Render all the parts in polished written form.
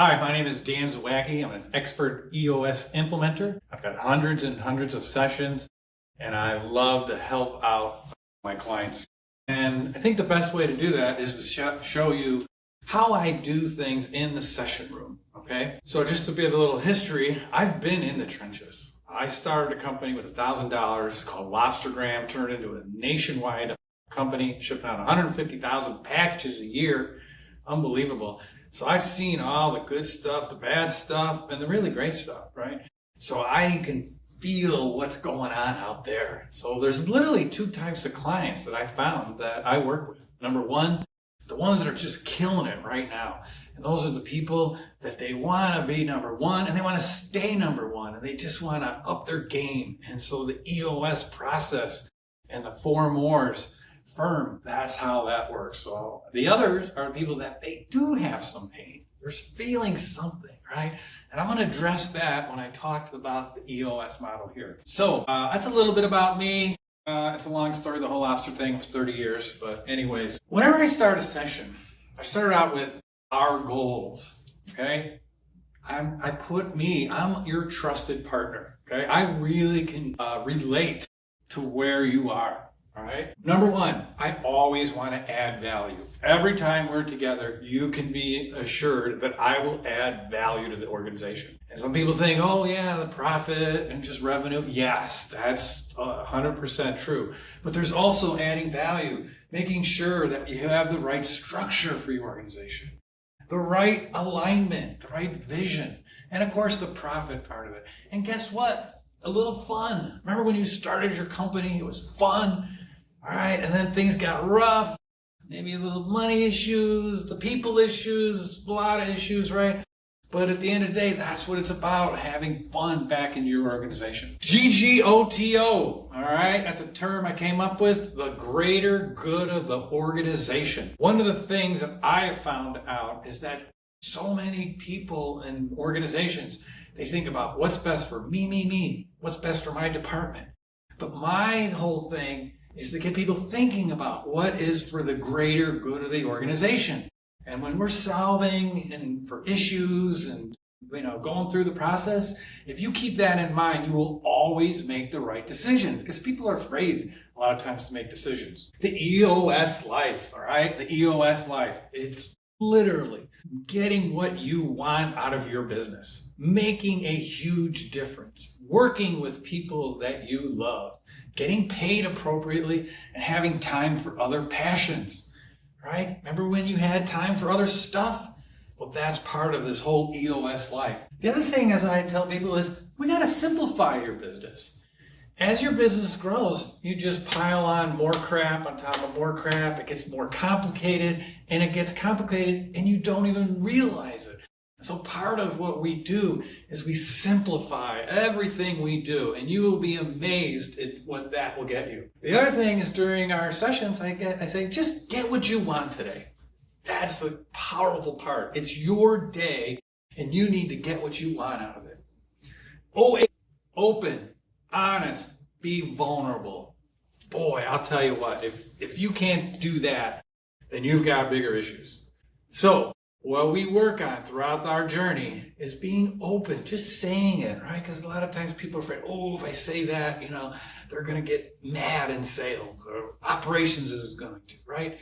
Hi, my name is Dan Zawacki. I'm an expert EOS implementer. I've got hundreds and hundreds of sessions, and I love to help out my clients. And I think the best way to do that is to show you how I do things in the session room, okay? So just to give a little history, I've been in the trenches. I started a company with $1,000 called LobsterGram, turned into a nationwide company, shipping out 150,000 packages a year. Unbelievable. So I've seen all the good stuff, the bad stuff, and the really great stuff, right? So I can feel what's going on out there. So there's literally two types of clients that I found that I work with. Number one, the ones that are just killing it right now. And those are the people that they want to be number one and they want to stay number one and they just want to up their game. And so the EOS process and the 4 mores firm, that's how that works. So the others are people that they do have some pain. They're feeling something, right? And I'm going to address that when I talk about the EOS model here. So that's a little bit about me. It's a long story, the whole lobster thing was 30 years. But anyways, whenever I start a session, I started out with our goals, okay? I'm your trusted partner, okay? I really can relate to where you are. All right. Number one, I always want to add value. Every time we're together, you can be assured that I will add value to the organization. And some people think, oh yeah, the profit and just revenue. Yes, that's 100% true. But there's also adding value, making sure that you have the right structure for your organization, the right alignment, the right vision, and of course the profit part of it. And guess what? A little fun. Remember when you started your company, it was fun. All right, and then things got rough, maybe a little money issues, the people issues, a lot of issues, right? But at the end of the day, that's what it's about, having fun back into your organization. GGOTO, all right? That's a term I came up with, the greater good of the organization. One of the things that I have found out is that so many people and organizations, they think about what's best for me, what's best for my department. But my whole thing is to get people thinking about what is for the greater good of the organization. And when we're solving and for issues and going through the process, if you keep that in mind, you will always make the right decision because people are afraid a lot of times to make decisions. The EOS life, all right? The EOS life, it's literally getting what you want out of your business, making a huge difference, working with people that you love, getting paid appropriately, and having time for other passions, right? Remember when you had time for other stuff? Well, that's part of this whole EOS life. The other thing, as I tell people, is we got to simplify your business. As your business grows, you just pile on more crap on top of more crap. It gets more complicated, and it gets complicated, and you don't even realize it. So part of what we do is we simplify everything we do, and you will be amazed at what that will get you. The other thing is during our sessions, I say, just get what you want today. That's the powerful part. It's your day, and you need to get what you want out of it. Open, honest, be vulnerable. Boy, I'll tell you what, if you can't do that, then you've got bigger issues. So what we work on throughout our journey is being open, just saying it, right? Because a lot of times people are afraid, oh, if I say that, they're going to get mad in sales or operations is going to, right?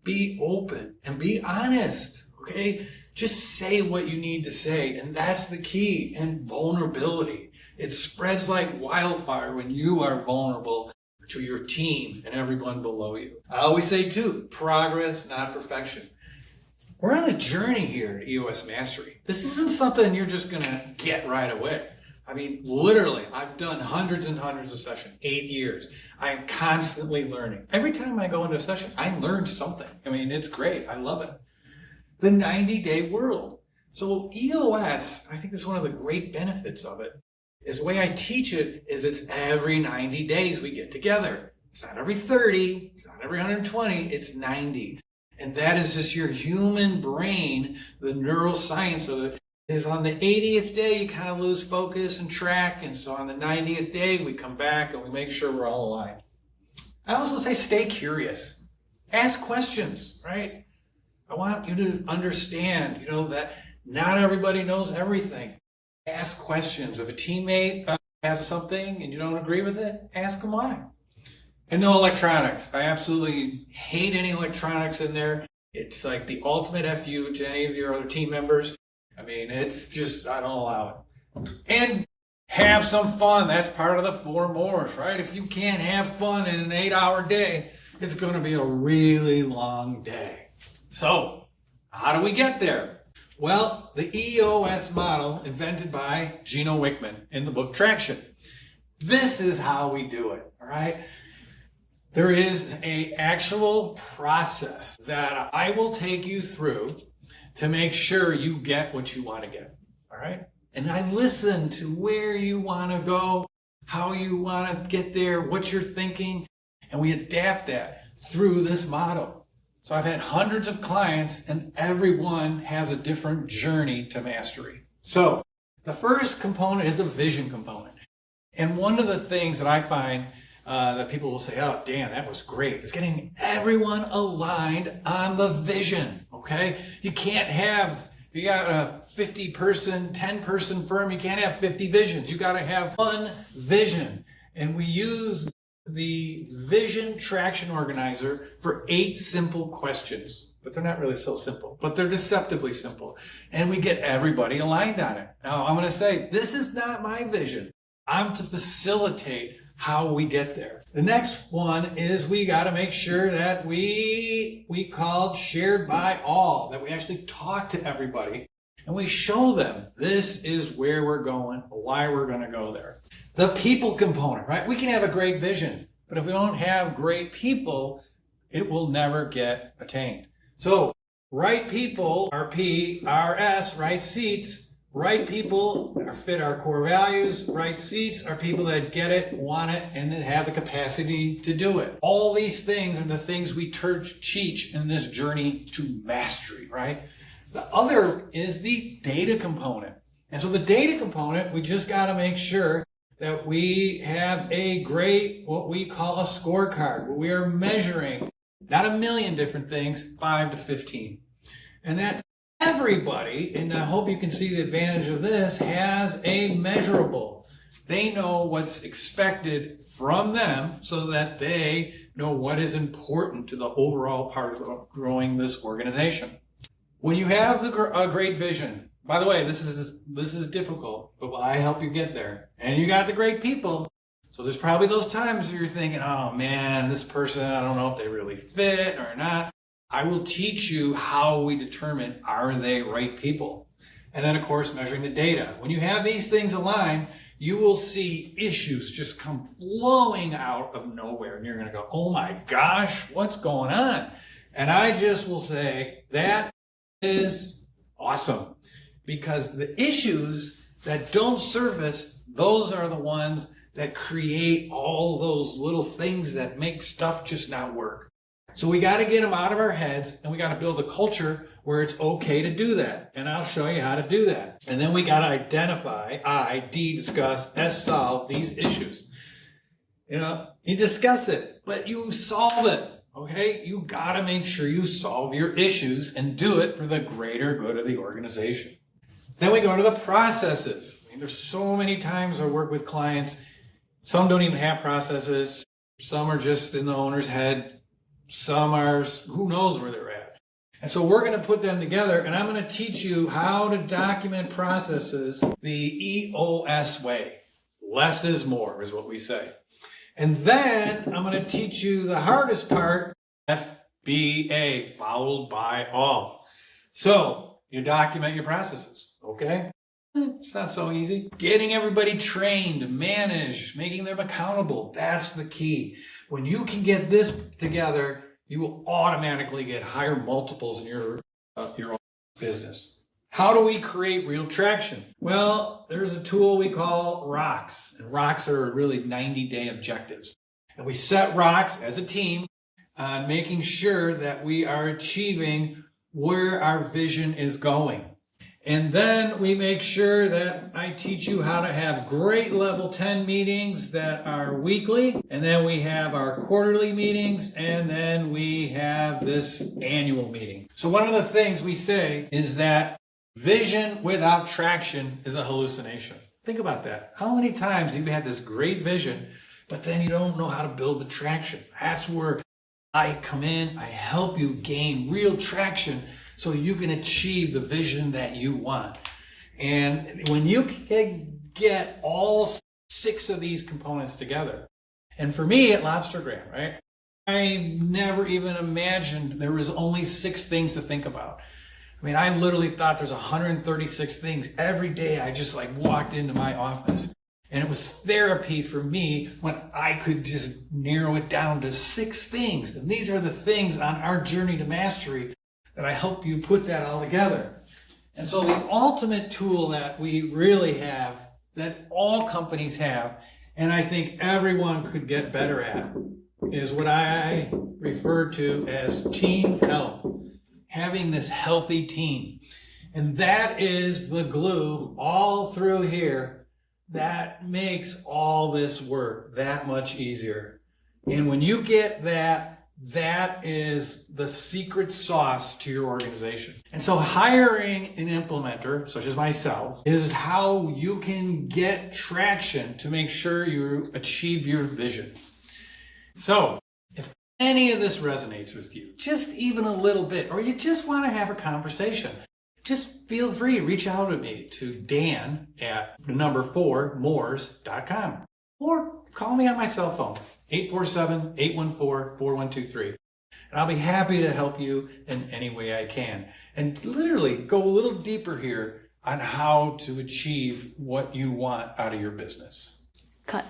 Be open and be honest, okay? Just say what you need to say, and that's the key. And vulnerability. It spreads like wildfire when you are vulnerable to your team and everyone below you. I always say, too, progress, not perfection. We're on a journey here at EOS Mastery. This isn't something you're just going to get right away. I mean, literally, I've done hundreds and hundreds of sessions, 8 years. I am constantly learning. Every time I go into a session, I learn something. I mean, it's great. I love it. The 90-day world. So EOS, I think that's one of the great benefits of it, is the way I teach it is it's every 90 days we get together. It's not every 30, it's not every 120, it's 90. And that is just your human brain, the neuroscience of it, is on the 80th day, you kind of lose focus and track. And so on the 90th day, we come back and we make sure we're all aligned. I also say stay curious. Ask questions, right? I want you to understand, that Not everybody knows everything. Ask questions. If a teammate has something and you don't agree with it, ask them why. And no electronics. I absolutely hate any electronics in there. It's like the ultimate FU to any of your other team members. I mean, it's just, I don't allow it. And have some fun. That's part of the 4 mores, right? If you can't have fun in an 8-hour day, it's going to be a really long day. So, how do we get there? Well, the EOS model invented by Gino Wickman in the book Traction. This is how we do it, all right? There is an actual process that I will take you through to make sure you get what you want to get, all right? And I listen to where you want to go, how you want to get there, what you're thinking, and we adapt that through this model. So I've had hundreds of clients, and everyone has a different journey to mastery. So the first component is the vision component. And one of the things that I find that people will say, oh, Dan, that was great, is getting everyone aligned on the vision, okay? You can't have, if you got a 50-person, 10-person firm, you can't have 50 visions. You got to have one vision. And we use the Vision Traction Organizer for 8 simple questions. But they're not really so simple, but they're deceptively simple. And we get everybody aligned on it. Now, I'm going to say, this is not my vision. I'm to facilitate how we get there. The next one is we got to make sure that we called shared by all, that we actually talk to everybody and we show them this is where we're going, why we're going to go there. The people component, right? We can have a great vision, but if we don't have great people, it will never get attained. So right people are PRS, right seats. Right people fit our core values. Right seats are people that get it, want it, and that have the capacity to do it. All these things are the things we teach in this journey to mastery, right? The other is the data component. And so the data component, we just got to make sure that we have a great, what we call a scorecard, where we are measuring not a million different things, 5 to 15. And that everybody, and I hope you can see the advantage of this, has a measurable. They know what's expected from them so that they know what is important to the overall part of growing this organization. When you have a great vision, by the way, this is difficult, but I help you get there. And you got the great people. So there's probably those times where you're thinking, oh man, this person, I don't know if they really fit or not. I will teach you how we determine, are they right people? And then, of course, measuring the data. When you have these things aligned, you will see issues just come flowing out of nowhere. And you're going to go, oh my gosh, what's going on? And I just will say, that is awesome. Because the issues that don't surface, those are the ones that create all those little things that make stuff just not work. So we got to get them out of our heads, and we got to build a culture where it's okay to do that. And I'll show you how to do that. And then we got to identify, discuss, S, solve these issues. You know, you discuss it, but you solve it. Okay? You got to make sure you solve your issues and do it for the greater good of the organization. Then we go to the processes. I mean, there's so many times I work with clients. Some don't even have processes. Some are just in the owner's head. Some are, who knows where they're at. And so we're going to put them together, and I'm going to teach you how to document processes the EOS way. Less is more is what we say. And then I'm going to teach you the hardest part, FBA, followed by all. So you document your processes, okay? It's not so easy. Getting everybody trained, managed, making them accountable. That's the key. When you can get this together, you will automatically get higher multiples in your own business. How do we create real traction? Well, there's a tool we call rocks. And rocks are really 90-day objectives. And we set rocks as a team on making sure that we are achieving where our vision is going. And then we make sure that I teach you how to have great level 10 meetings that are weekly. And then we have our quarterly meetings. And then we have this annual meeting. So one of the things we say is that Vision without traction is a hallucination. Think about that. How many times have you had this great vision, but then you don't know how to build the traction? That's where I come in. I help you gain real traction so you can achieve the vision that you want. And when you can get all 6 of these components together, and for me at LobsterGram, right? I never even imagined there was only 6 things to think about. I mean, I literally thought there's 136 things. Every day I just like walked into my office, and it was therapy for me when I could just narrow it down to 6 things. And these are the things on our journey to mastery that I help you put that all together. And so the ultimate tool that we really have, that all companies have, and I think everyone could get better at, is what I refer to as team health. Having this healthy team. And that is the glue all through here that makes all this work that much easier. And when you get that, that is the secret sauce to your organization. And so hiring an implementer, such as myself, is how you can get traction to make sure you achieve your vision. So, if any of this resonates with you, just even a little bit, or you just want to have a conversation, just feel free, reach out to me to Dan at 4mores.com, or call me on my cell phone, 847-814-4123. And I'll be happy to help you in any way I can. And literally go a little deeper here on how to achieve what you want out of your business. Cut.